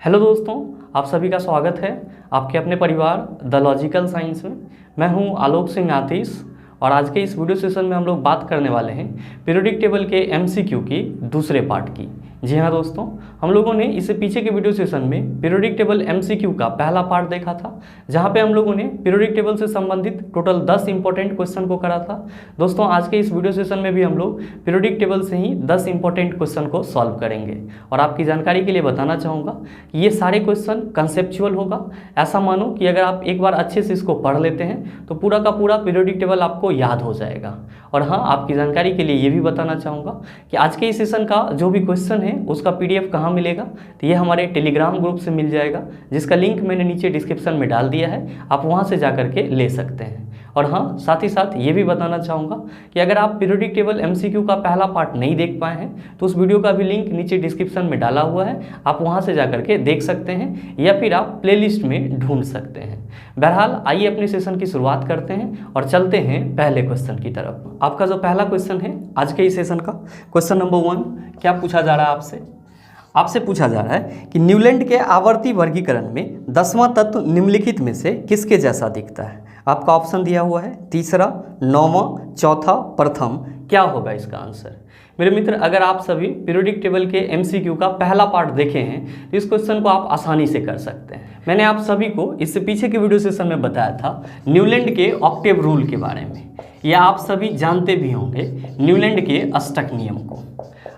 Hello दोस्तों, आप सभी का स्वागत है आपके अपने परिवार द लॉजिकल साइंस में। मैं हूं आलोक सिंह आतिश और आज के इस वीडियो सेशन में हम लोग बात करने वाले हैं पीरियोडिक टेबल के एमसीक्यू की दूसरे पार्ट की। जी हाँ दोस्तों, हम लोगों ने इससे पीछे के वीडियो सेशन में पीरियोडिक टेबल एमसीक्यू का पहला पार्ट देखा था, जहाँ पे हम लोगों ने पीरियोडिक टेबल से संबंधित टोटल 10 इंपॉर्टेंट क्वेश्चन को करा था। दोस्तों आज के इस वीडियो सेशन में भी हम लोग पीरियोडिक टेबल से ही 10 इंपॉर्टेंट क्वेश्चन को सॉल्व करेंगे। और आपकी जानकारी के लिए बताना चाहूँगा कि ये सारे क्वेश्चन कंसेप्चुअल होगा। ऐसा मानो कि अगर आप एक बार अच्छे से इसको पढ़ लेते हैं तो पूरा का पूरा पीरियोडिक टेबल आपको याद हो जाएगा। और हाँ, आपकी जानकारी के लिए ये भी बताना चाहूँगा कि आज के इस सेशन का जो भी क्वेश्चन है उसका PDF कहाँ मिलेगा, तो ये हमारे टेलीग्राम ग्रुप से मिल जाएगा, जिसका लिंक मैंने नीचे डिस्क्रिप्शन में डाल दिया है। आप वहाँ से जा करके ले सकते हैं। और हाँ, साथ ही साथ ये भी बताना चाहूँगा कि अगर आप पीरियोडिक टेबल MCQ का पहला पार्ट नहीं देख पाए हैं तो उस वीडियो का भी लिंक नीचे डिस्क्रिप्शन में डाला हुआ है, आप वहाँ से जा करके देख सकते हैं या फिर आप प्लेलिस्ट में ढूंढ सकते हैं। बहरहाल आइए अपने सेशन की शुरुआत करते हैं और चलते हैं पहले क्वेश्चन की तरफ। आपका जो पहला क्वेश्चन है आज के इस सेशन का, क्वेश्चन नंबर 1 क्या पूछा जा रहा है आपसे पूछा जा रहा है कि न्यूलैंड के आवर्ती वर्गीकरण में 10वां तत्व निम्नलिखित में से किसके जैसा दिखता है। आपका ऑप्शन दिया हुआ है तीसरा, 9वां, चौथा, प्रथम। क्या होगा इसका आंसर? मेरे मित्र, अगर आप सभी पीरियोडिक टेबल के MCQ का पहला पार्ट देखे हैं तो इस क्वेश्चन को आप आसानी से कर सकते हैं। मैंने आप सभी को इससे पीछे के वीडियो सेशन में बताया था न्यूलैंड के ऑक्टेव रूल के बारे में, या आप सभी जानते भी होंगे न्यूलैंड के अष्टक नियम को।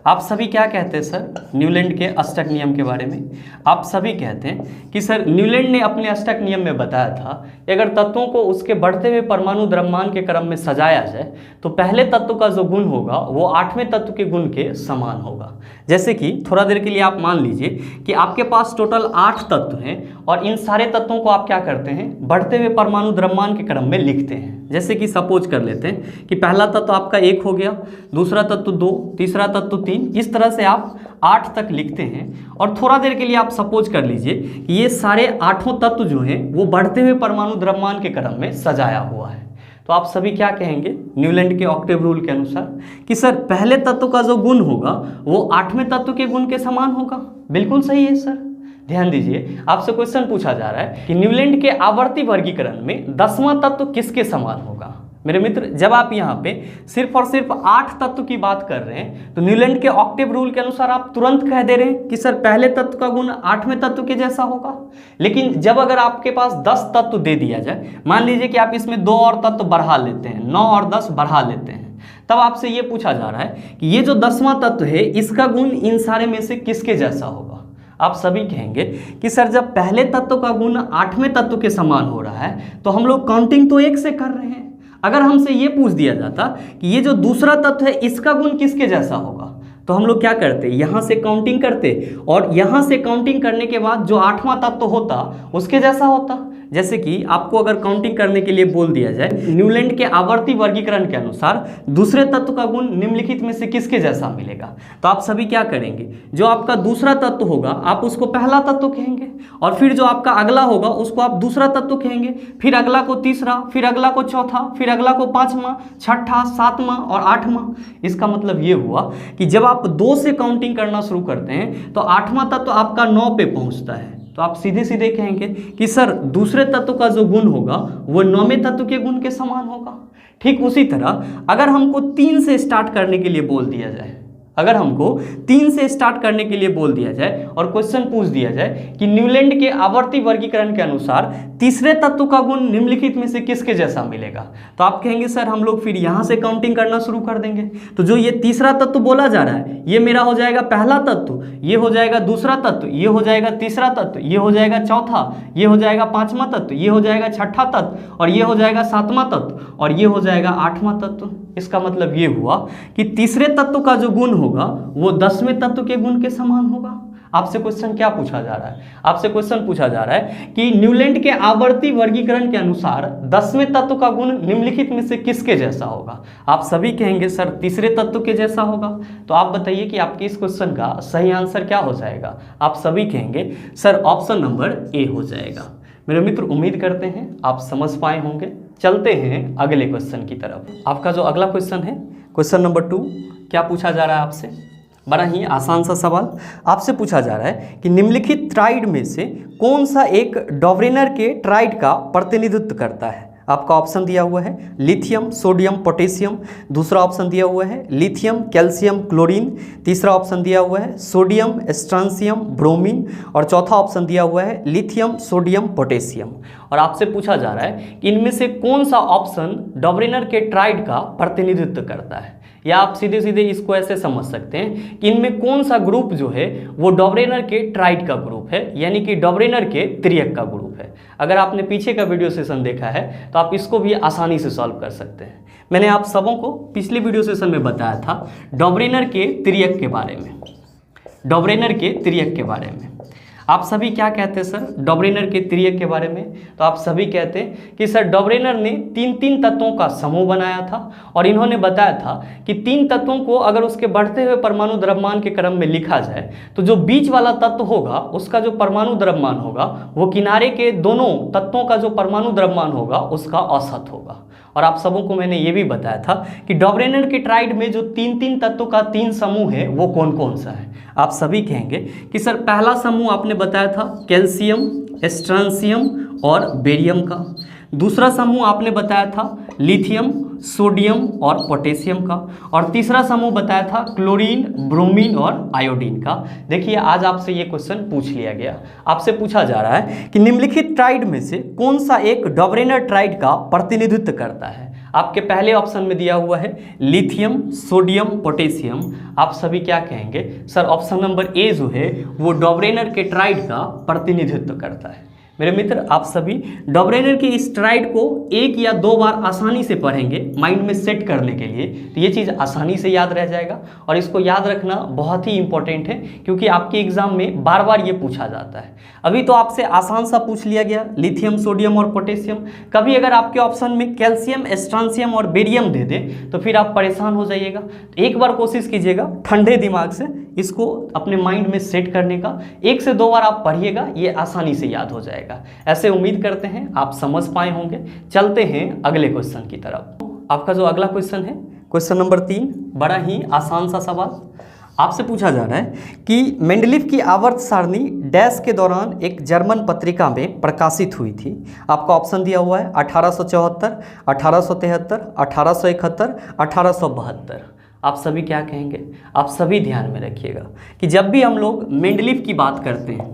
आप सभी क्या कहते हैं सर न्यूलैंड के अष्टक नियम के बारे में? आप सभी कहते हैं कि सर न्यूलैंड ने अपने अष्टक नियम में बताया था कि अगर तत्वों को उसके बढ़ते हुए परमाणु द्रव्यमान के क्रम में सजाया जाए तो पहले तत्व का जो गुण होगा वो 8वें तत्व के गुण के समान होगा। जैसे कि थोड़ा देर के लिए आप मान लीजिए कि आपके पास टोटल 8 तत्व हैं और इन सारे तत्वों को आप क्या करते हैं, बढ़ते हुए परमाणु द्रव्यमान के क्रम में लिखते हैं। जैसे कि सपोज कर लेते हैं कि पहला तत्व आपका 1 हो गया, दूसरा तत्व 2, तीसरा तत्व 3, इस तरह से आप 8 तक लिखते हैं। और थोड़ा देर के लिए आप सपोज कर लीजिए कि ये सारे 8 तत्व जो हैं वो बढ़ते हुए परमाणु द्रव्यमान के क्रम में सजाया हुआ है। तो आप सभी क्या कहेंगे न्यूलैंड के ऑक्टेव रूल के अनुसार कि सर पहले तत्व का जो गुण होगा वो 8वें तत्व के गुण के समान होगा। बिल्कुल सही है सर। ध्यान दीजिए, आपसे क्वेश्चन पूछा जा रहा है कि न्यूलैंड के आवर्ती वर्गीकरण में 10वां तत्व किसके समान होगा। मेरे मित्र, जब आप यहाँ पे सिर्फ और सिर्फ 8 तत्व की बात कर रहे हैं तो न्यूलैंड के ऑक्टेव रूल के अनुसार आप तुरंत कह दे रहे हैं कि सर पहले तत्व का गुण 8वें तत्व के जैसा होगा। लेकिन जब अगर आपके पास 10 तत्व दे दिया जाए, मान लीजिए कि आप इसमें 2 और तत्व बढ़ा लेते हैं, 9 और 10 बढ़ा लेते हैं, तब आपसे ये पूछा जा रहा है कि ये जो 10वां तत्व है इसका गुण इन सारे में से किसके जैसा होगा। आप सभी कहेंगे कि सर जब पहले तत्व का गुण 8वें तत्व के समान हो रहा है तो हम लोग काउंटिंग तो 1 से कर रहे हैं। अगर हमसे ये पूछ दिया जाता कि ये जो दूसरा तत्व है इसका गुण किसके जैसा होगा, तो हम लोग क्या करते, यहाँ से काउंटिंग करते और यहाँ से काउंटिंग करने के बाद जो 8वां तत्व होता उसके जैसा होता। जैसे कि आपको अगर काउंटिंग करने के लिए बोल दिया जाए न्यूलैंड के आवर्ती वर्गीकरण के अनुसार दूसरे तत्व का गुण निम्नलिखित में से किसके जैसा मिलेगा, तो आप सभी क्या करेंगे, जो आपका दूसरा तत्व होगा आप उसको पहला तत्व कहेंगे और फिर जो आपका अगला होगा उसको आप दूसरा तत्व कहेंगे, फिर अगला को तीसरा, फिर अगला को चौथा, फिर अगला को 5वां, 6ठा, 7वां और 8वां। इसका मतलब ये हुआ कि जब आप 2 से काउंटिंग करना शुरू करते हैं तो 8वां तत्व आपका 9 पे पहुंचता है। तो आप सीधे सीधे कहेंगे कि सर दूसरे तत्व का जो गुण होगा वो 9वें तत्व के गुण के समान होगा। ठीक उसी तरह अगर हमको 3 से स्टार्ट करने के लिए बोल दिया जाए, अगर हमको 3 से स्टार्ट करने के लिए बोल दिया जाए और क्वेश्चन पूछ दिया जाए कि न्यूलैंड के आवर्ती वर्गीकरण के अनुसार तीसरे तत्व का गुण निम्नलिखित में से किसके जैसा मिलेगा, तो आप कहेंगे सर हम लोग फिर यहाँ से काउंटिंग करना शुरू कर देंगे। तो जो ये तीसरा तत्व बोला जा रहा है ये मेरा हो जाएगा पहला तत्व, ये हो जाएगा दूसरा तत्व, ये हो जाएगा तीसरा तत्व, ये हो जाएगा चौथा, ये हो जाएगा 5वां तत्व, ये हो जाएगा 6ठा तत्व और ये हो जाएगा 7वां तत्व और ये हो जाएगा 8वां तत्व। इसका मतलब ये हुआ कि तीसरे तत्व का जो गुण होगा वो 10वें तत्व के गुण के समान होगा। आपसे क्वेश्चन क्या पूछा जा रहा है, आपसे क्वेश्चन पूछा जा रहा है कि न्यूलैंड के आवर्ती वर्गीकरण के अनुसार 10वें तत्व का गुण निम्नलिखित में से किसके जैसा होगा। आप सभी कहेंगे सर तीसरे तत्व के जैसा होगा। तो आप बताइए कि आपके इस क्वेश्चन का सही आंसर क्या हो जाएगा। आप सभी कहेंगे सर ऑप्शन नंबर ए हो जाएगा। मेरे मित्र, उम्मीद करते हैं आप समझ पाए होंगे। चलते हैं अगले क्वेश्चन की तरफ। आपका जो अगला क्वेश्चन है, क्वेश्चन नंबर 2, क्या पूछा जा रहा है आपसे? बड़ा ही आसान सा सवाल आपसे पूछा जा रहा है कि निम्नलिखित ट्राइड में से कौन सा एक डॉबरेनर के ट्राइड का प्रतिनिधित्व करता है। आपका ऑप्शन दिया हुआ है लिथियम, सोडियम, पोटेशियम। दूसरा ऑप्शन दिया हुआ है लिथियम, कैल्शियम, क्लोरीन। तीसरा ऑप्शन दिया हुआ है सोडियम, स्ट्रांसियम, ब्रोमीन। और चौथा ऑप्शन दिया हुआ है लिथियम, सोडियम, पोटेशियम। और आपसे पूछा जा रहा है कि इनमें से कौन सा ऑप्शन डॉबरेनर के ट्राइड का प्रतिनिधित्व करता है, या आप सीधे सीधे इसको ऐसे समझ सकते हैं कि इनमें कौन सा ग्रुप जो है वो डॉबरेनर के ट्राइड का ग्रुप है, यानी कि डॉबरेनर के त्रियक का ग्रुप है। अगर आपने पीछे का वीडियो सेशन देखा है तो आप इसको भी आसानी से सॉल्व कर सकते हैं। मैंने आप सबों को पिछले वीडियो सेशन में बताया था डॉबरेनर के त्रियक के बारे में। डॉबरेनर के त्रियक के बारे में आप सभी क्या कहते हैं सर डॉबरेनर के त्रियक के बारे में? तो आप सभी कहते हैं कि सर डॉबरेनर ने तीन तत्वों का समूह बनाया था और इन्होंने बताया था कि 3 तत्वों को अगर उसके बढ़ते हुए परमाणु द्रव्यमान के क्रम में लिखा जाए तो जो बीच वाला तत्व होगा उसका जो परमाणु द्रव्यमान होगा वो किनारे के दोनों तत्वों का जो परमाणु द्रव्यमान होगा उसका औसत होगा। और आप सबों को मैंने ये भी बताया था कि डॉबरेनर के ट्राइड में जो 3 तत्वों का 3 समूह है वो कौन कौन सा है। आप सभी कहेंगे कि सर पहला समूह आपने बताया था कैल्शियम, स्ट्रांसियम और बेरियम का। दूसरा समूह आपने बताया था लिथियम, सोडियम और पोटेशियम का। और तीसरा समूह बताया था क्लोरीन, ब्रोमीन और आयोडीन का। देखिए आज आपसे ये क्वेश्चन पूछ लिया गया। आपसे पूछा जा रहा है कि निम्नलिखित ट्राइड में से कौन सा एक डॉबरेनर ट्राइड का प्रतिनिधित्व करता है। आपके पहले ऑप्शन में दिया हुआ है लिथियम, सोडियम, पोटेशियम। आप सभी क्या कहेंगे सर ऑप्शन नंबर ए जो है वो डॉबरेनर के ट्राइड का प्रतिनिधित्व करता है। मेरे मित्र आप सभी डॉबरेनर की इस ट्राइड को 1 या 2 बार आसानी से पढ़ेंगे माइंड में सेट करने के लिए, तो ये चीज़ आसानी से याद रह जाएगा। और इसको याद रखना बहुत ही इंपॉर्टेंट है क्योंकि आपके एग्जाम में बार बार ये पूछा जाता है। अभी तो आपसे आसान सा पूछ लिया गया लिथियम, सोडियम और पोटेशियम। कभी अगर आपके ऑप्शन में कैल्शियम, स्ट्रांसियम और बेरियम दे दे तो फिर आप परेशान हो जाइएगा। तो एक बार कोशिश कीजिएगा ठंडे दिमाग से इसको अपने माइंड में सेट करने का। 1 से 2 बार आप पढ़िएगा, ये आसानी से याद हो जाएगा। ऐसे उम्मीद करते हैं आप समझ पाए होंगे। चलते हैं अगले क्वेश्चन की तरफ। आपका जो अगला क्वेश्चन है क्वेश्चन नंबर 3, बड़ा ही आसान सा सवाल आपसे पूछा जा रहा है कि मेंडलीफ की आवर्त सारणी डैश के दौरान एक जर्मन पत्रिका में प्रकाशित हुई थी। आपका ऑप्शन दिया हुआ है 1874, 1873, 1871, 1872। आप सभी क्या कहेंगे? आप सभी ध्यान में रखिएगा कि जब भी हम लोग मेंडलीफ की बात करते हैं,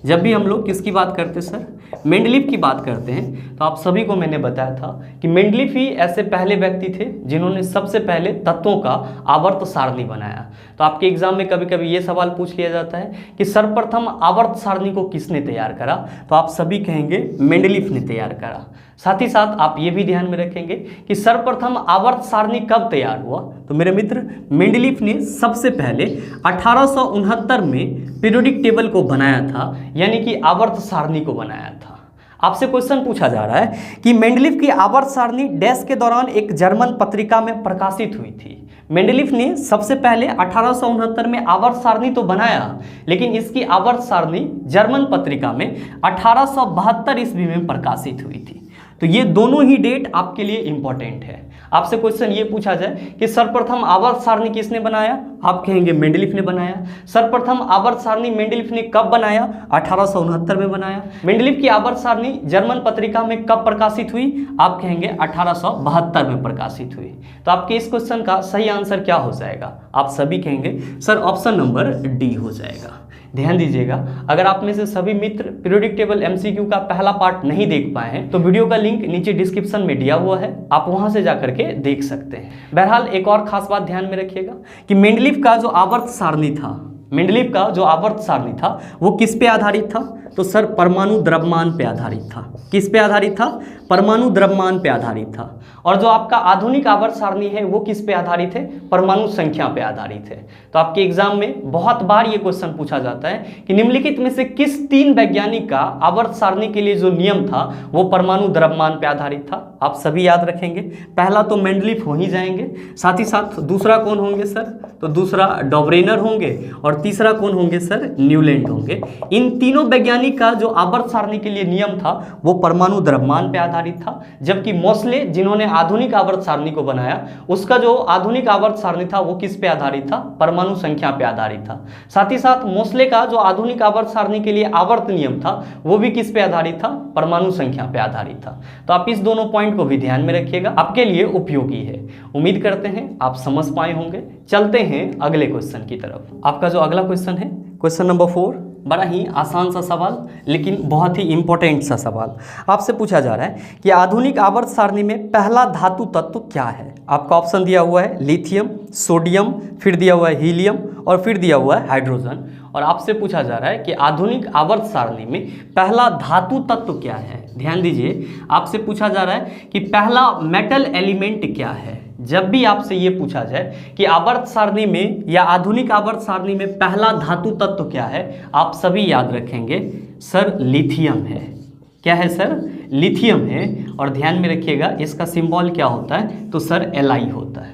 जब भी हम लोग किसकी बात करते हैं सर मेंडलीफ की बात करते हैं, तो आप सभी को मैंने बताया था कि मेंडलीफ ही ऐसे पहले व्यक्ति थे जिन्होंने सबसे पहले तत्वों का आवर्त सारणी बनाया। तो आपके एग्जाम में कभी कभी ये सवाल पूछ लिया जाता है कि सर्वप्रथम आवर्त सारणी को किसने तैयार करा, तो आप सभी कहेंगे मेंडलीफ ने तैयार करा। साथ ही साथ आप ये भी ध्यान में रखेंगे कि सर्वप्रथम आवर्त सारणी कब तैयार हुआ, तो मेरे मित्र मेंडलीफ ने सबसे पहले 1869 में पीरियोडिक टेबल को बनाया था, यानी कि आवर्त सारणी को बनाया था। आपसे क्वेश्चन पूछा जा रहा है कि मेंडलीफ की आवर्त सारणी डैश के दौरान एक जर्मन पत्रिका में प्रकाशित हुई थी। मेंडलीफ ने सबसे पहले 1869 में आवर्त सारणी तो बनाया, लेकिन इसकी आवर्त सारणी जर्मन पत्रिका में 1872 ईस्वी में प्रकाशित हुई थी। तो ये दोनों ही डेट आपके लिए इंपॉर्टेंट है। आपसे क्वेश्चन ये पूछा जाए कि सर्वप्रथम आवर्त सारणी किसने बनाया, आप कहेंगे मेंडलीफ ने बनाया। सर्वप्रथम आवर्त सारणी मेंडलीफ ने कब बनाया, 1869 में बनाया। मेंडलीफ की आवर्त सारणी जर्मन पत्रिका में कब प्रकाशित हुई, आप कहेंगे 1872 में प्रकाशित हुई। तो आपके इस क्वेश्चन का सही आंसर क्या हो जाएगा, आप सभी कहेंगे सर ऑप्शन नंबर डी हो जाएगा। ध्यान दीजिएगा, अगर आप में से सभी मित्र पीरियोडिक टेबल एमसीक्यू का पहला पार्ट नहीं देख पाए हैं तो वीडियो का लिंक नीचे डिस्क्रिप्शन में दिया हुआ है, आप वहां से जाकर के देख सकते हैं। बहरहाल एक और खास बात ध्यान में रखिएगा कि मेंडलीफ का जो आवर्त सारणी था, मेंडलीफ का जो आवर्त सारणी था वो किस पे आधारित था, तो सर परमाणु द्रव्यमान पे आधारित था। किस पे आधारित था, परमाणु द्रव्यमान पे आधारित था। और जो आपका आधुनिक आवर्त सारणी है वो किस पे आधारित है, परमाणु संख्या पे आधारित है। तो आपके एग्जाम में बहुत बार ये क्वेश्चन पूछा जाता है कि निम्नलिखित में से किस 3 वैज्ञानिक का आवर्त सारणी के लिए जो नियम था वो परमाणु द्रव्यमान पे आधारित था। आप सभी याद रखेंगे, पहला तो मेंडलीफ हो ही जाएंगे, साथ ही साथ दूसरा कौन होंगे सर, तो दूसरा डॉबरेनर होंगे और तीसरा कौन होंगे सर, न्यूलैंड होंगे। इन तीनों वैज्ञानिक वैज्ञानिक का जो आवर्त सारणी के लिए नियम था वो परमाणु द्रव्यमान पे आधारित था, जबकि मोसले जिन्होंने आधुनिक आवर्त सारणी को बनाया उसका जो आधुनिक आवर्त सारणी था वो किस पे आधारित था, परमाणु संख्या पे आधारित था। साथ ही साथ मोसले का जो आधुनिक आवर्त सारणी के लिए आवर्त नियम था वो भी किस पे आधारित था, परमाणु संख्या पे आधारित था। तो आप इस दोनों पॉइंट को भी ध्यान में रखिएगा, आपके लिए उपयोगी है। उम्मीद करते हैं आप समझ पाए होंगे। चलते हैं अगले क्वेश्चन की तरफ। आपका जो अगला क्वेश्चन है क्वेश्चन नंबर 4, बड़ा ही आसान सा सवाल लेकिन बहुत ही इंपॉर्टेंट सा सवाल। आपसे पूछा जा रहा है कि आधुनिक आवर्त सारणी में पहला धातु तत्व क्या है। आपका ऑप्शन दिया हुआ है लिथियम, सोडियम, फिर दिया हुआ है हीलियम और फिर दिया हुआ है हाइड्रोजन। और आपसे पूछा जा रहा है कि आधुनिक आवर्त सारणी में पहला धातु तत्व क्या है। ध्यान दीजिए, आपसे पूछा जा रहा है कि पहला मेटल एलिमेंट क्या है। जब भी आपसे ये पूछा जाए कि आवर्त सारणी में या आधुनिक आवर्त सारणी में पहला धातु तत्व क्या है, आप सभी याद रखेंगे सर लिथियम है। क्या है सर, लिथियम है। और ध्यान में रखिएगा इसका सिंबल क्या होता है, तो सर Li होता है।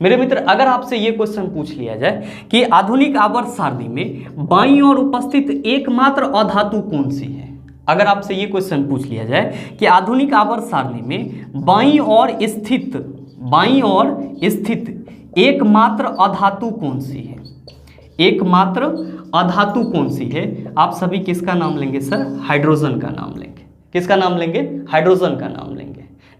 मेरे मित्र, अगर आपसे ये क्वेश्चन पूछ लिया जाए कि आधुनिक आवर्त सारणी में बाईं ओर उपस्थित एकमात्र अधातु कौन सी है। अगर आपसे ये क्वेश्चन पूछ लिया जाए कि आधुनिक आवर्त सारणी में बाईं ओर स्थित एकमात्र अधातु कौन सी है, एकमात्र अधातु कौन सी है, आप सभी किसका नाम लेंगे सर, हाइड्रोजन का नाम लेंगे। किसका नाम लेंगे, हाइड्रोजन का नाम लेंगे।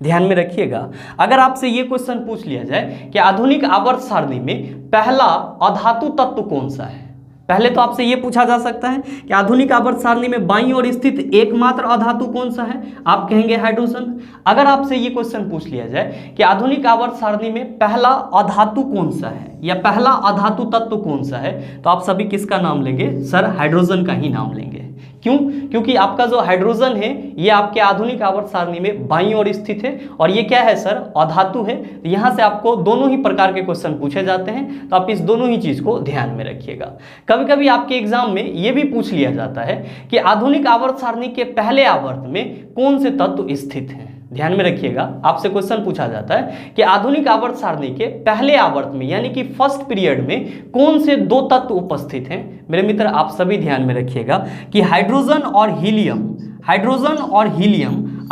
ध्यान में रखिएगा, अगर आपसे ये क्वेश्चन पूछ लिया जाए कि आधुनिक आवर्त सारणी में पहला अधातु तत्व कौन सा है, पहले तो आपसे ये पूछा जा सकता है कि आधुनिक आवर्त सारणी में बाईं ओर स्थित एकमात्र अधातु कौन सा है, आप कहेंगे हाइड्रोजन। अगर आपसे ये क्वेश्चन पूछ लिया जाए कि आधुनिक आवर्त सारणी में पहला अधातु कौन सा है या पहला अधातु तत्व कौन सा है, तो आप सभी किसका नाम लेंगे, सर हाइड्रोजन का ही नाम लेंगे। क्यों, क्योंकि आपका जो हाइड्रोजन है ये आपके आधुनिक आवर्त सारणी में बाईं ओर स्थित है और ये क्या है सर, अधातु है। यहाँ से आपको दोनों ही प्रकार के क्वेश्चन पूछे जाते हैं, तो आप इस दोनों ही चीज को ध्यान में रखिएगा। कभी कभी आपके एग्जाम में ये भी पूछ लिया जाता है कि आधुनिक आवर्त सारणी के पहले आवर्त में कौन से तत्व स्थित हैं। ध्यान में रखिएगा, आपसे क्वेश्चन पूछा जाता है कि आधुनिक आवर्त सारणी के पहले आवर्त में यानी कि फर्स्ट पीरियड में कौन से दो तत्व उपस्थित हैं। मेरे मित्र, आप सभी ध्यान में रखिएगा कि हाइड्रोजन और हीलियम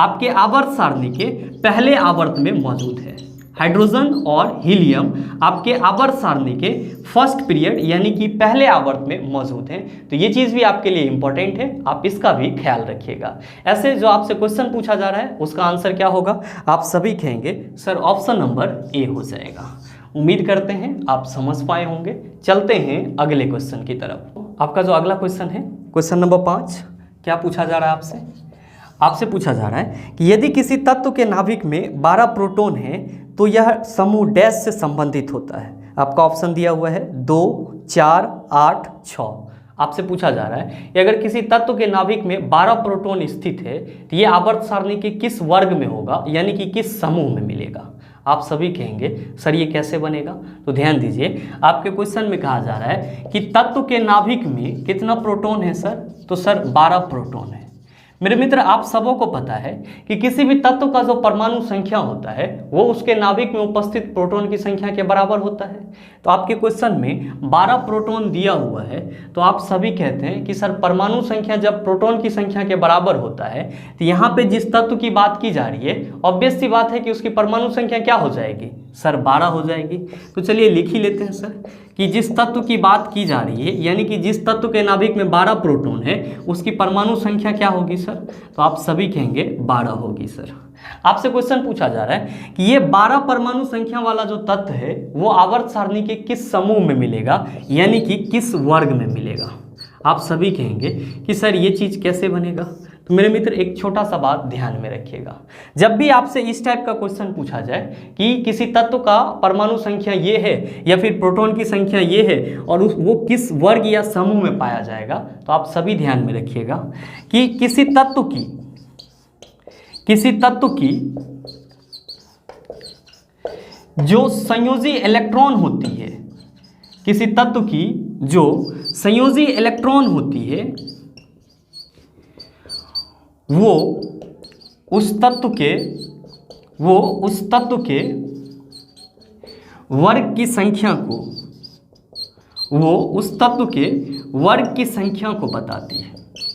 आपके आवर्त सारणी के पहले आवर्त में मौजूद है। हाइड्रोजन और हीलियम आपके आवर्त सारणी के फर्स्ट पीरियड यानी कि पहले आवर्त में मौजूद हैं। तो ये चीज़ भी आपके लिए इंपॉर्टेंट है, आप इसका भी ख्याल रखिएगा। ऐसे जो आपसे क्वेश्चन पूछा जा रहा है उसका आंसर क्या होगा, आप सभी कहेंगे सर ऑप्शन नंबर ए हो जाएगा। उम्मीद करते हैं आप समझ पाए होंगे। चलते हैं अगले क्वेश्चन की तरफ। आपका जो अगला क्वेश्चन है क्वेश्चन नंबर 5, क्या पूछा जा रहा है आपसे पूछा जा रहा है कि यदि किसी तत्व के नाभिक में 12 प्रोटॉन है तो यह समूह डैश से संबंधित होता है। आपका ऑप्शन दिया हुआ है 2, 4, 8, 6। आपसे पूछा जा रहा है कि अगर किसी तत्व के नाभिक में 12 प्रोटॉन स्थित है तो ये आवर्त सारणी के किस वर्ग में होगा, यानी कि किस समूह में मिलेगा। आप सभी कहेंगे सर ये कैसे बनेगा। तो ध्यान दीजिए, आपके क्वेश्चन में कहा जा रहा है कि तत्व के नाभिक में कितना प्रोटॉन है सर, तो सर 12 प्रोटॉन है। मेरे मित्र, आप सबों को पता है कि किसी भी तत्व का जो परमाणु संख्या होता है वो उसके नाभिक में उपस्थित प्रोटॉन की संख्या के बराबर होता है। तो आपके क्वेश्चन में 12 प्रोटॉन दिया हुआ है, तो आप सभी कहते हैं कि सर परमाणु संख्या जब प्रोटॉन की संख्या के बराबर होता है तो यहाँ पे जिस तत्व की बात की जा रही है ऑब्वियस सी बात है कि उसकी परमाणु संख्या क्या हो जाएगी सर, 12 हो जाएगी। तो चलिए लिख ही लेते हैं सर कि जिस तत्व की बात की जा रही है यानी कि जिस तत्व के नाभिक में 12 प्रोटॉन है उसकी परमाणु संख्या क्या होगी सर, तो आप सभी कहेंगे 12 होगी सर। आपसे क्वेश्चन पूछा जा रहा है कि ये 12 परमाणु संख्या वाला जो तत्व है वो आवर्त सारणी के किस समूह में मिलेगा, यानी कि किस वर्ग में मिलेगा। आप सभी कहेंगे कि सर ये चीज कैसे बनेगा। तो मेरे मित्र, एक छोटा सा बात ध्यान में रखिएगा, जब भी आपसे इस टाइप का क्वेश्चन पूछा जाए कि किसी तत्व का परमाणु संख्या ये है या फिर प्रोटॉन की संख्या ये है और वो किस वर्ग या समूह में पाया जाएगा, तो आप सभी ध्यान में रखिएगा कि किसी तत्व की जो संयोजी इलेक्ट्रॉन होती है, किसी तत्व की जो संयोजी इलेक्ट्रॉन होती है वो उस तत्व के वर्ग की संख्या को बताती है।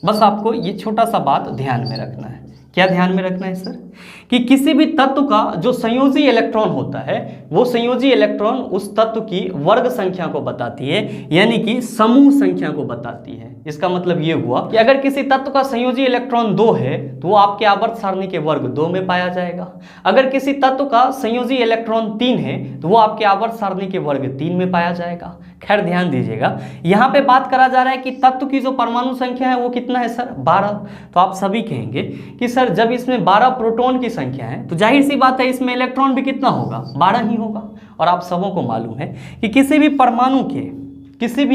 बस आपको ये छोटा सा बात ध्यान में रखना है। क्या ध्यान में रखना है सर? कि किसी भी तत्व का जो संयोजी इलेक्ट्रॉन होता है वो संयोजी इलेक्ट्रॉन उस तत्व की वर्ग संख्या को बताती है, यानी कि समूह संख्या को बताती है। इसका मतलब ये हुआ कि अगर किसी तत्व का संयोजी इलेक्ट्रॉन 2 है तो वो आपके आवर्त सारणी के वर्ग 2 में पाया जाएगा। अगर किसी तत्व का संयोजी इलेक्ट्रॉन 3 है तो वो आपके आवर्त सारणी के वर्ग 3 में पाया जाएगा। खैर ध्यान दीजिएगा, यहाँ पे बात करा जा रहा है कि तत्व की जो परमाणु संख्या है वो कितना है सर? 12। तो आप सभी कहेंगे कि सर जब इसमें 12 प्रोटॉन की संख्या है तो जाहिर सी बात है इसमें इलेक्ट्रॉन भी कितना होगा? 12 ही होगा। और आप सबों को मालूम है कि किसी भी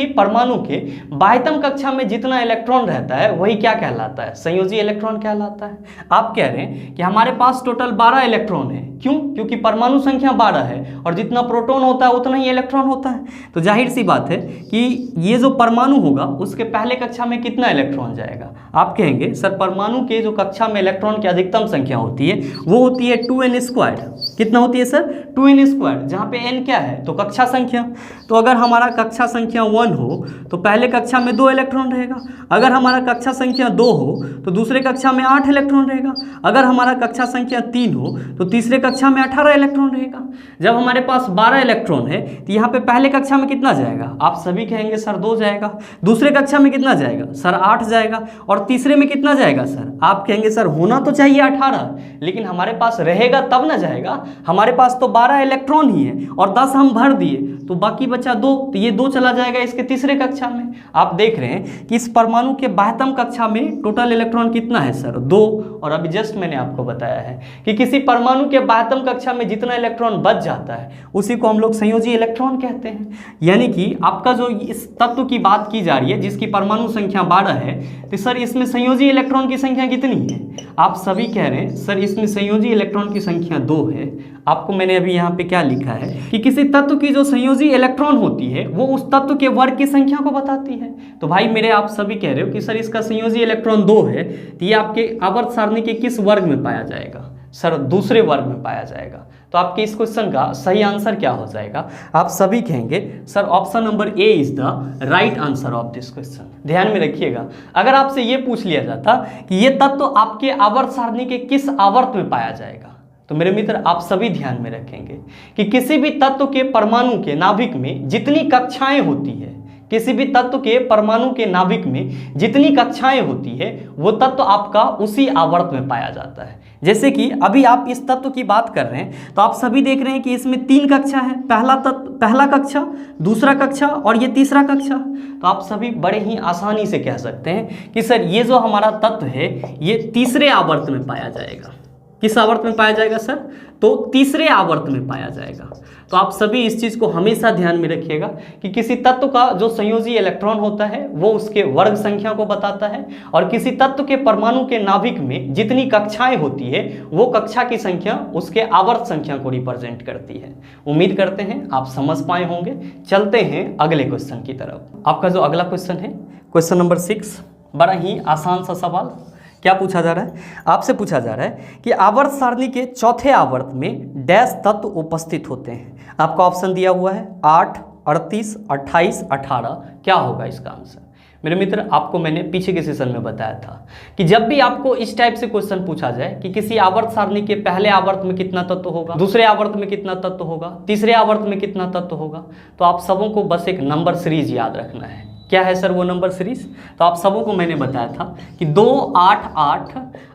परमाणु के बाह्यतम कक्षा में जितना इलेक्ट्रॉन रहता है वही क्या कहलाता है? संयोजी इलेक्ट्रॉन कहलाता है। आप कह रहे हैं कि हमारे पास टोटल 12 इलेक्ट्रॉन है, क्यों? क्योंकि परमाणु संख्या 12 है और जितना प्रोटॉन होता है उतना ही इलेक्ट्रॉन होता है। तो जाहिर सी बात है कि ये जो परमाणु होगा उसके पहले कक्षा में कितना इलेक्ट्रॉन जाएगा? आप कहेंगे सर परमाणु के जो कक्षा में इलेक्ट्रॉन की अधिकतम संख्या होती है वो होती है 2n²। कितना होती है सर? 2n², जहाँ पे n क्या है? तो कक्षा संख्या। तो अगर हमारा कक्षा संख्या 1 हो तो पहले कक्षा में 2 इलेक्ट्रॉन रहेगा। अगर हमारा कक्षा संख्या 2 हो तो दूसरे कक्षा में 8 इलेक्ट्रॉन रहेगा। अगर हमारा कक्षा संख्या 3 हो तो तीसरे कक्षा में 18 इलेक्ट्रॉन रहेगा। जब हमारे पास 12 इलेक्ट्रॉन है तो यहाँ पे पहले कक्षा में कितना जाएगा? आप सभी कहेंगे सर 2 जाएगा। दूसरे कक्षा में कितना जाएगा? सर 8 जाएगा। और तीसरे में कितना जाएगा सर? आप कहेंगे सर होना तो चाहिए 18, लेकिन हमारे पास रहेगा तब ना जाएगा। हमारे पास तो 12 इलेक्ट्रॉन ही है और 10 हम भर दिए तो बाकी बचा 2, तो ये 2 चला जाएगा इसके तीसरे कक्षा में। आप देख रहे हैं कि इस परमाणु के बाह्यतम कक्षा में टोटल इलेक्ट्रॉन कितना है सर? 2। और अभी जस्ट मैंने आपको बताया है कि किसी परमाणु के बाह्यतम कक्षा में जितना इलेक्ट्रॉन बच जाता है उसी को हम लोग संयोजी इलेक्ट्रॉन कहते हैं। यानी कि आपका जो इस तत्व की बात की जा रही है जिसकी परमाणु संख्या 12 है तो सर इसमें संयोजी इलेक्ट्रॉन की संख्या कितनी है? आप सभी कह रहे हैं सर इसमें संयोजी इलेक्ट्रॉन की संख्या 2 है। आपको मैंने अभी यहाँ पे क्या लिखा है कि किसी तत्व की जो संयोजी इलेक्ट्रॉन होती है वो उस तत्व के वर्ग की संख्या को बताती है। तो भाई मेरे आप सभी कह रहे हो कि सर इसका संयोजी इलेक्ट्रॉन 2 है तो ये आपके आवर्त सारणी के किस वर्ग में पाया जाएगा? सर दूसरे वर्ग में पाया जाएगा। तो आपके इस क्वेश्चन का सही आंसर क्या हो जाएगा? आप सभी कहेंगे sir option number A is the right answer of this question. ध्यान में रखिएगा, अगर आपसे ये पूछ लिया जाता कि ये तत्व आपके आवर्त सारणी के किस आवर्त में पाया जाएगा तो मेरे मित्र आप सभी ध्यान में रखेंगे कि किसी भी तत्व के परमाणु के नाभिक में जितनी कक्षाएं होती है, किसी भी तत्व के परमाणु के नाभिक में जितनी कक्षाएं होती है वो तत्व आपका उसी आवर्त में पाया जाता है। जैसे कि अभी आप इस तत्व की बात कर रहे हैं तो आप सभी देख रहे हैं कि इसमें 3 कक्षा है, पहला कक्षा, दूसरा कक्षा और ये तीसरा कक्षा। तो आप सभी बड़े ही आसानी से कह सकते हैं कि सर ये जो हमारा तत्व है ये तीसरे आवर्त में पाया जाएगा। किस आवर्त में पाया जाएगा सर? तो तीसरे आवर्त में पाया जाएगा। तो आप सभी इस चीज़ को हमेशा ध्यान में रखिएगा कि किसी तत्व का जो संयोजी इलेक्ट्रॉन होता है वो उसके वर्ग संख्या को बताता है और किसी तत्व के परमाणु के नाभिक में जितनी कक्षाएं होती है वो कक्षा की संख्या उसके आवर्त संख्या को रिप्रेजेंट करती है। उम्मीद करते हैं आप समझ पाए होंगे। चलते हैं अगले क्वेश्चन की तरफ। आपका जो अगला क्वेश्चन है क्वेश्चन नंबर 6, बड़ा ही आसान सा सवाल। क्या पूछा जा रहा है? आपसे पूछा जा रहा है कि आवर्त सारणी के चौथे आवर्त में डैश तत्व उपस्थित होते हैं। आपका ऑप्शन दिया हुआ है 8, 38, 28, 18। क्या होगा इसका आंसर? मेरे मित्र आपको मैंने पीछे के सेशन में बताया था कि जब भी आपको इस टाइप से क्वेश्चन पूछा जाए कि किसी आवर्त सारणी के पहले आवर्त में कितना तत्व होगा, दूसरे आवर्त में कितना तत्व होगा, तीसरे आवर्त में कितना तत्व होगा, तो आप सबों को बस एक नंबर सीरीज याद रखना है। क्या है सर वो नंबर सीरीज? तो आप सबों को मैंने बताया था कि 2, 8, 8,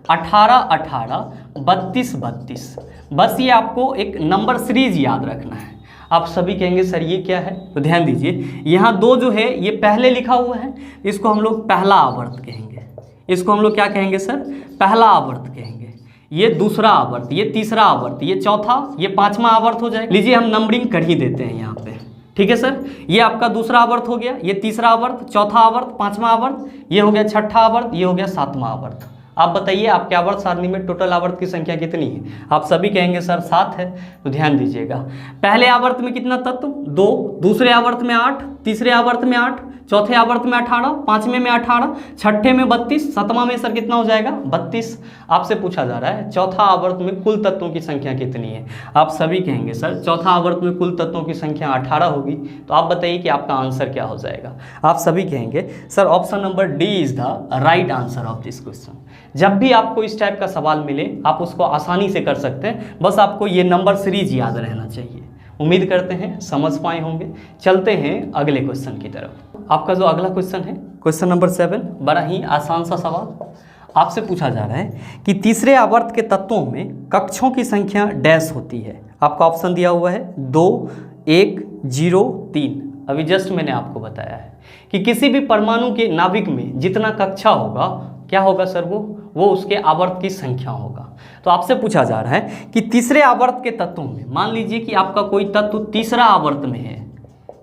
18, 18, 32, 32। बस ये आपको एक नंबर सीरीज याद रखना है। आप सभी कहेंगे सर ये क्या है? तो ध्यान दीजिए, यहाँ 2 जो है ये पहले लिखा हुआ है, इसको हम लोग पहला आवर्त कहेंगे। इसको हम लोग क्या कहेंगे सर? पहला आवर्त कहेंगे। ये दूसरा आवर्त, ये तीसरा आवर्त, ये चौथा, ये 5वां आवर्त हो जाएगा। लीजिए हम नंबरिंग कर ही देते हैं यहाँ पे, ठीक है सर। ये आपका दूसरा आवर्त हो गया, ये तीसरा आवर्त, चौथा आवर्त, 5वां आवर्त, ये हो गया 6ठा आवर्त, ये हो गया 7वां आवर्त। आप बताइए आपके आवर्त सारणी में टोटल आवर्त की संख्या कितनी है? आप सभी कहेंगे सर 7 है। तो ध्यान दीजिएगा, पहले आवर्त में कितना तत्व? 2, दूसरे आवर्त में 8, तीसरे आवर्त में 8, चौथे आवर्त में 18, पांचवें में 18, छठे में 32, सतवां में सर कितना हो जाएगा? 32। आपसे पूछा जा रहा है चौथा आवर्त में कुल तत्वों की संख्या कितनी है? आप सभी कहेंगे सर चौथा आवर्त में कुल तत्वों की संख्या 18 होगी। तो आप बताइए कि आपका आंसर क्या हो जाएगा? आप सभी कहेंगे sir option number D is the right answer of this question. जब भी आपको इस टाइप का सवाल मिले आप उसको आसानी से कर सकते हैं, बस आपको ये नंबर सीरीज याद रहना चाहिए। उम्मीद करते हैं समझ पाए होंगे। चलते हैं अगले क्वेश्चन की तरफ। आपका जो अगला क्वेश्चन है क्वेश्चन नंबर 7, बड़ा ही आसान सा सवाल आपसे पूछा जा रहा है कि तीसरे आवर्त के तत्वों में कक्षों की संख्या डैश होती है। आपका ऑप्शन दिया हुआ है 2, 1, 0, 3। अभी जस्ट मैंने आपको बताया है कि किसी भी परमाणु के नाभिक में जितना कक्षा होगा क्या होगा सर? वो उसके आवर्त की संख्या होगा। तो आपसे पूछा जा रहा है कि तीसरे आवर्त के तत्वों में, मान लीजिए कि आपका कोई तत्व तीसरा आवर्त में है।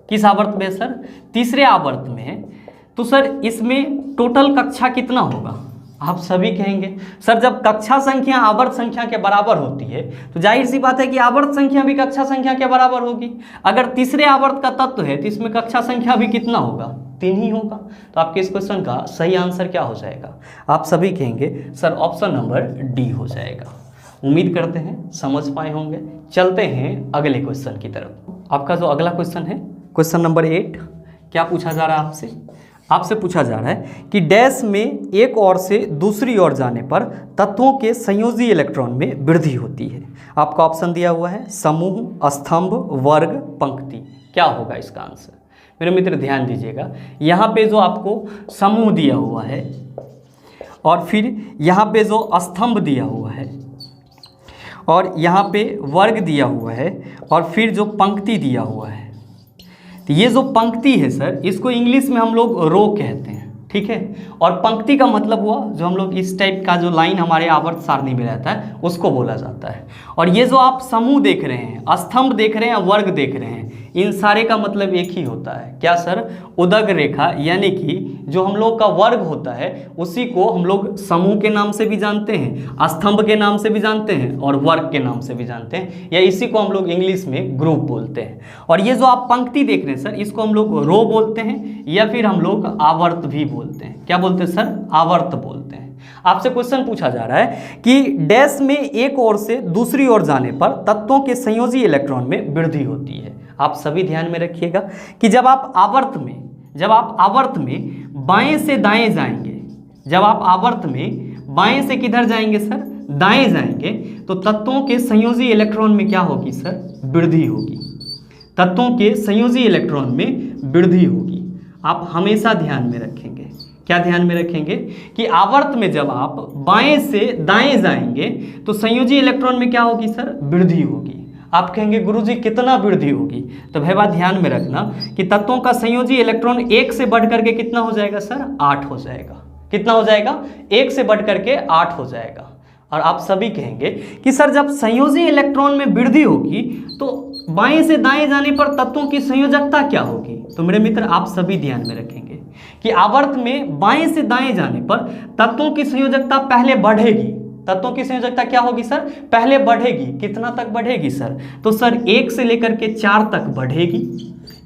किस आवर्त में है सर? तीसरे आवर्त में है। तो सर इसमें टोटल कक्षा कितना होगा? आप सभी कहेंगे सर जब कक्षा संख्या आवर्त संख्या के बराबर होती है तो जाहिर सी बात है कि आवर्त संख्या भी कक्षा संख्या के बराबर होगी। अगर तीसरे आवर्त का तत्व है तो इसमें कक्षा संख्या भी कितना होगा? 3 ही होगा। तो आपके इस क्वेश्चन का सही आंसर क्या हो जाएगा? आप सभी कहेंगे सर ऑप्शन नंबर डी हो जाएगा। उम्मीद करते हैं समझ पाए होंगे। चलते हैं अगले क्वेश्चन की तरफ। आपका जो अगला क्वेश्चन है क्वेश्चन नंबर 8, क्या पूछा जा रहा है आपसे? आपसे पूछा जा रहा है कि डैश में एक ओर से दूसरी ओर जाने पर तत्वों के संयोजी इलेक्ट्रॉन में वृद्धि होती है। आपका ऑप्शन दिया हुआ है समूह, स्तंभ, वर्ग, पंक्ति। क्या होगा इसका आंसर? मेरे मित्र ध्यान दीजिएगा, यहाँ पे जो आपको समूह दिया हुआ है और फिर यहाँ पे जो स्तंभ दिया हुआ है और यहाँ पे वर्ग दिया हुआ है और फिर जो पंक्ति दिया हुआ है, तो ये जो पंक्ति है सर इसको इंग्लिश में हम लोग रो कहते हैं, ठीक है। और पंक्ति का मतलब हुआ जो हम लोग इस टाइप का जो लाइन हमारे आवर्त सारणी में रहता है उसको बोला जाता है। और ये जो आप समूह देख रहे हैं, स्तंभ देख रहे हैं, वर्ग देख रहे हैं, इन सारे का मतलब एक ही होता है। क्या सर? उदग रेखा, यानी कि जो हम लोग का वर्ग होता है उसी को हम लोग समूह के नाम से भी जानते हैं, स्तंभ के नाम से भी जानते हैं और वर्ग के नाम से भी जानते हैं, या इसी को हम लोग इंग्लिश में ग्रुप बोलते हैं। और ये जो आप पंक्ति देख रहे हैं सर इसको हम लोग रो बोलते हैं या फिर हम लोग आवर्त भी बोलते हैं। क्या बोलते हैं सर? आवर्त बोलते हैं। आपसे क्वेश्चन पूछा जा रहा है कि डैश में एक ओर से दूसरी ओर जाने पर तत्वों के संयोजी इलेक्ट्रॉन में वृद्धि होती है। आप सभी ध्यान में रखिएगा कि जब आप आवर्त में बाएं से दाएं जाएंगे, जब आप आवर्त में बाएं से किधर जाएंगे सर? दाएं जाएंगे, तो तत्वों के संयोजी इलेक्ट्रॉन में क्या होगी सर? वृद्धि होगी। तत्वों के संयोजी इलेक्ट्रॉन में वृद्धि होगी। आप हमेशा ध्यान में रखेंगे। क्या ध्यान में रखेंगे कि आवर्त में जब आप बाएं से दाएं जाएंगे तो संयोजी इलेक्ट्रॉन में क्या होगी सर? वृद्धि होगी। आप कहेंगे गुरुजी कितना वृद्धि होगी? तो भाई बात ध्यान में रखना कि तत्वों का संयोजी इलेक्ट्रॉन 1 से बढ़ करके कितना हो जाएगा सर? 8 हो जाएगा। कितना हो जाएगा? 1 से बढ़ करके 8 हो जाएगा। और आप सभी कहेंगे कि सर जब संयोजी इलेक्ट्रॉन में वृद्धि होगी तो बाएं से दाएं जाने पर तत्वों की संयोजकता क्या होगी? तो मेरे मित्र आप सभी ध्यान में रखेंगे कि आवर्त में बाएं से दाएं जाने पर तत्वों की संयोजकता पहले बढ़ेगी। तत्वों की संयोजकता क्या होगी सर? पहले बढ़ेगी। कितना तक बढ़ेगी सर? तो सर 1 से लेकर के 4 तक बढ़ेगी।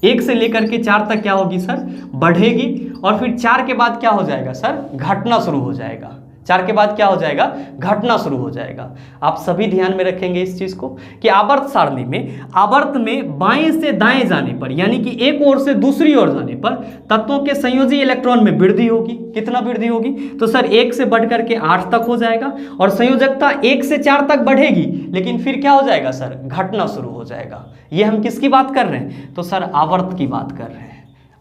1 से लेकर के 4 तक क्या होगी सर? बढ़ेगी। और फिर 4 के बाद क्या हो जाएगा सर? घटना शुरू हो जाएगा। 4 के बाद क्या हो जाएगा? घटना शुरू हो जाएगा। आप सभी ध्यान में रखेंगे इस चीज को कि आवर्त सारणी में आवर्त में बाएं से दाएं जाने पर, यानी कि एक ओर से दूसरी ओर जाने पर तत्वों के संयोजी इलेक्ट्रॉन में वृद्धि होगी। कितना वृद्धि होगी? तो सर 1 से बढ़ करके 8 तक हो जाएगा और संयोजकता 1 से 4 तक बढ़ेगी, लेकिन फिर क्या हो जाएगा सर? घटना शुरू हो जाएगा। ये हम किसकी बात कर रहे हैं? तो सर आवर्त की बात कर रहे हैं।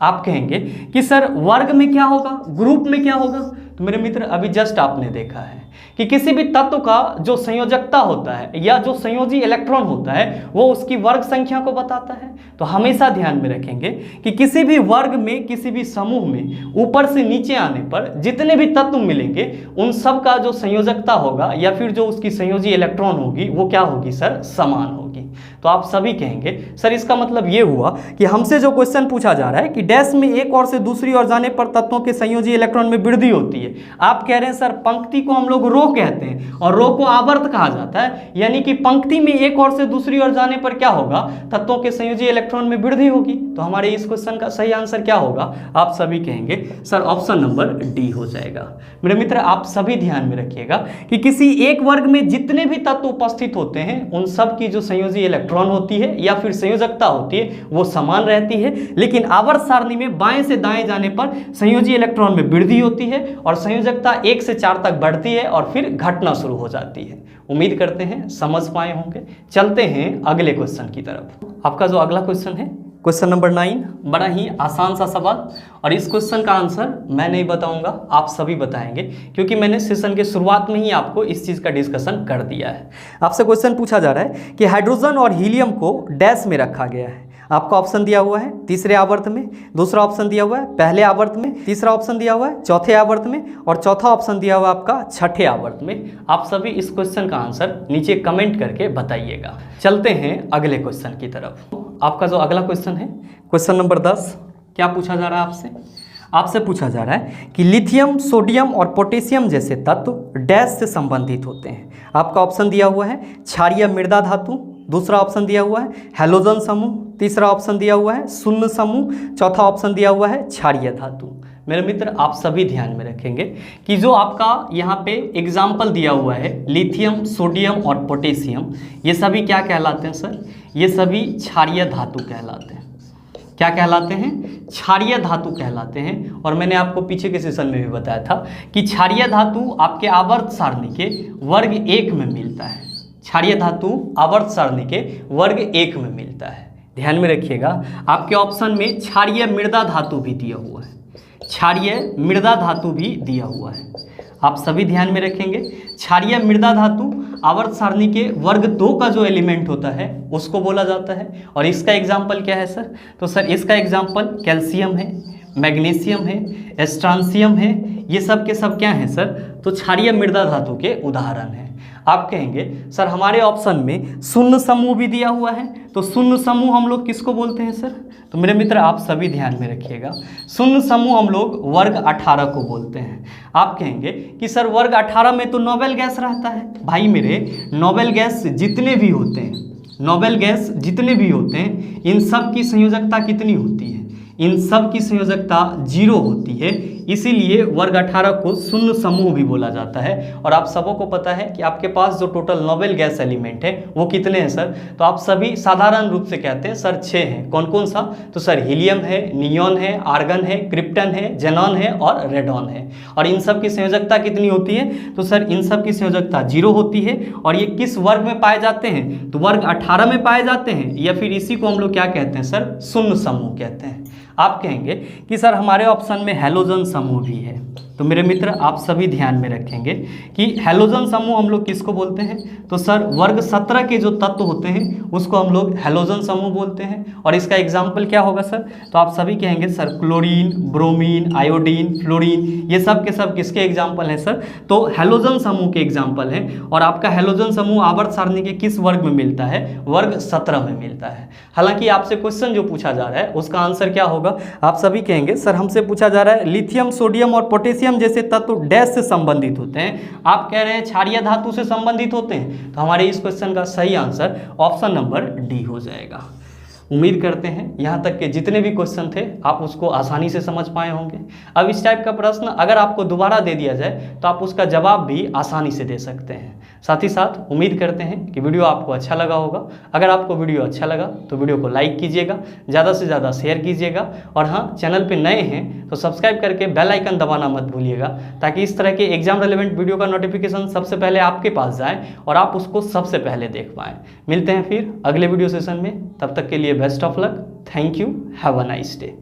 आप कहेंगे कि सर वर्ग में क्या होगा, ग्रुप में क्या होगा? तो मेरे मित्र अभी जस्ट आपने देखा है कि किसी भी तत्व का जो संयोजकता होता है या जो संयोजी इलेक्ट्रॉन होता है वो उसकी वर्ग संख्या को बताता है। तो हमेशा ध्यान में रखेंगे कि किसी भी वर्ग में, किसी भी समूह में ऊपर से नीचे आने पर जितने भी तत्व मिलेंगे उन सब का जो संयोजकता होगा या फिर जो उसकी संयोजी इलेक्ट्रॉन होगी वो क्या होगी सर? समान होगी। होगी। तो आप सभी कहेंगे सर इसका मतलब ये हुआ कि हमसे जो क्वेश्चन पूछा जा रहा है कि डैश में एक ओर से दूसरी ओर जाने पर तत्वों के संयोजी इलेक्ट्रॉन में वृद्धि होती है। आप कह रहे हैं सर पंक्ति को हम लोग रो कहते हैं और रो को आवर्त कहा जाता है, यानी कि पंक्ति में एक ओर से दूसरी ओर जाने पर क्या होगा, तत्वों के संयोजी इलेक्ट्रॉन में वृद्धि होगी। तो हमारे इस क्वेश्चन का सही आंसर क्या होगा, आप सभी कहेंगे सर ऑप्शन नंबर डी हो जाएगा। मेरे मित्र आप सभी ध्यान में रखिएगा कि किसी एक वर्ग में जितने भी तत्व उपस्थित होते हैं उन सब की जो संयोजी इलेक्ट्रॉन होती है या फिर संयोजकता होती है वो समान रहती है, लेकिन आवर्त सारणी में बाएं से दाएं जाने पर संयोजी इलेक्ट्रॉन में वृद्धि होती है और संयोजकता 1 से 4 तक बढ़ती है और फिर घटना शुरू हो जाती है। उम्मीद करते हैं समझ पाए होंगे। चलते हैं अगले क्वेश्चन की तरफ। आपका जो अगला क्वेश्चन है क्वेश्चन नंबर 9, बड़ा ही आसान सा सवाल और इस क्वेश्चन का आंसर मैं नहीं बताऊंगा, आप सभी बताएंगे क्योंकि मैंने सेशन के शुरुआत में ही आपको इस चीज़ का डिस्कशन कर दिया है। आपसे क्वेश्चन पूछा जा रहा है कि हाइड्रोजन और हीलियम को डैश में रखा गया है। आपका ऑप्शन दिया हुआ है तीसरे आवर्त में, दूसरा ऑप्शन दिया हुआ है पहले आवर्त में, तीसरा ऑप्शन दिया हुआ है चौथे आवर्त में और चौथा ऑप्शन दिया हुआ है आपका छठे आवर्त में। आप सभी इस क्वेश्चन का आंसर नीचे कमेंट करके बताइएगा। चलते हैं अगले क्वेश्चन की तरफ। आपका जो अगला क्वेश्चन है क्वेश्चन नंबर 10, क्या पूछा जा रहा है आपसे? आपसे पूछा जा रहा है कि लिथियम, सोडियम और पोटेशियम जैसे तत्व डैश से संबंधित होते हैं। आपका ऑप्शन दिया हुआ है क्षारीय मृदा धातु, दूसरा ऑप्शन दिया हुआ है हैलोजन समूह, तीसरा ऑप्शन दिया हुआ है शून्य समूह, चौथा ऑप्शन दिया हुआ है क्षारीय धातु। मेरे मित्र आप सभी ध्यान में रखेंगे कि जो आपका यहाँ पे एग्जाम्पल दिया हुआ है लिथियम, सोडियम और पोटेशियम, ये सभी क्या कहलाते हैं सर? ये सभी क्षारीय धातु कहलाते हैं। क्या कहलाते हैं? क्षारीय धातु कहलाते हैं। और मैंने आपको पीछे के सेशन में भी बताया था कि क्षारीय धातु आपके आवर्त सारणी के वर्ग 1 में मिलता है। क्षारीय धातु आवर्त सारणी के वर्ग 1 में मिलता है। ध्यान में रखिएगा आपके ऑप्शन में क्षारीय मृदा धातु भी दिया हुआ है, क्षारीय मृदा धातु भी दिया हुआ है। आप सभी ध्यान में रखेंगे क्षारीय मृदा धातु आवर्त सारणी के वर्ग 2 का जो एलिमेंट होता है उसको बोला जाता है। और इसका एग्जाम्पल क्या है सर? तो सर इसका एग्जाम्पल कैल्शियम है, मैग्नीशियम है, स्ट्रांसियम है, ये सब के सब क्या हैं सर? तो क्षारीय मृदा धातु के उदाहरण हैं। आप कहेंगे सर हमारे ऑप्शन में शून्य समूह भी दिया हुआ है, तो शून्य समूह हम लोग किसको बोलते हैं सर? तो मेरे मित्र आप सभी ध्यान में रखिएगा शून्य समूह हम लोग वर्ग 18 को बोलते हैं। आप कहेंगे कि सर वर्ग 18 में तो नोबेल गैस रहता है। भाई मेरे नोबेल गैस जितने भी होते हैं, नोबेल गैस जितने भी होते हैं इन सब की संयोजकता कितनी होती है? इन सब की संयोजकता 0 होती है, इसीलिए वर्ग 18 को शून्य समूह भी बोला जाता है। और आप सबों को पता है कि आपके पास जो टोटल नोबेल गैस एलिमेंट है वो कितने हैं सर? तो आप सभी साधारण रूप से कहते हैं सर 6 हैं। कौन कौन सा? तो सर हीलियम है, नियॉन है, आर्गन है, क्रिप्टन है, जेनॉन है और रेडॉन है। और इन सब की संयोजकता कितनी होती है? तो सर इन सब की संयोजकता 0 होती है। और ये किस वर्ग में पाए जाते हैं? तो वर्ग 18 में पाए जाते हैं, या फिर इसी को हम लोग क्या कहते हैं सर? शून्य समूह कहते हैं। आप कहेंगे कि सर हमारे ऑप्शन में हैलोजन समूह भी है। तो मेरे मित्र आप सभी ध्यान में रखेंगे कि हैलोजन समूह हम लोग किसको बोलते हैं? तो सर वर्ग 17 के जो तत्व होते हैं उसको हम लोग हैलोजन समूह बोलते हैं। और इसका एग्जाम्पल क्या होगा सर? तो आप सभी कहेंगे sir chlorine, bromine, iodine, fluorine, ये सब के सब किसके एग्जाम्पल हैं सर? तो हैलोजन समूह के एग्जाम्पल हैं। और आपका हैलोजन समूह आवर्त सारणी के किस वर्ग में मिलता है? वर्ग 17 में मिलता है। हालांकि आपसे क्वेश्चन जो पूछा जा रहा है उसका आंसर क्या होगा? आप सभी कहेंगे सर हमसे पूछा जा रहा है लिथियम, सोडियम और पोटेशियम जैसे तत्व डैश से संबंधित होते हैं। आप कह रहे हैं क्षारीय धातु से संबंधित होते हैं। तो हमारे इस क्वेश्चन का सही आंसर ऑप्शन नंबर डी हो जाएगा। उम्मीद करते हैं यहाँ तक के जितने भी क्वेश्चन थे आप उसको आसानी से समझ पाए होंगे। अब इस टाइप का प्रश्न अगर आपको दोबारा दे दिया जाए तो आप उसका जवाब भी आसानी से दे सकते हैं। साथ ही साथ उम्मीद करते हैं कि वीडियो आपको अच्छा लगा होगा। अगर आपको वीडियो अच्छा लगा तो वीडियो को लाइक कीजिएगा, ज़्यादा से ज़्यादा शेयर कीजिएगा। और हाँ, चैनल पे नए हैं तो सब्सक्राइब करके बेल आइकन दबाना मत भूलिएगा, ताकि इस तरह के एग्जाम रिलेवेंट वीडियो का नोटिफिकेशन सबसे पहले आपके पास जाए और आप उसको सबसे पहले देख पाएँ। मिलते हैं फिर अगले वीडियो सेशन में, तब तक के लिए best of luck. Thank you, have a nice day.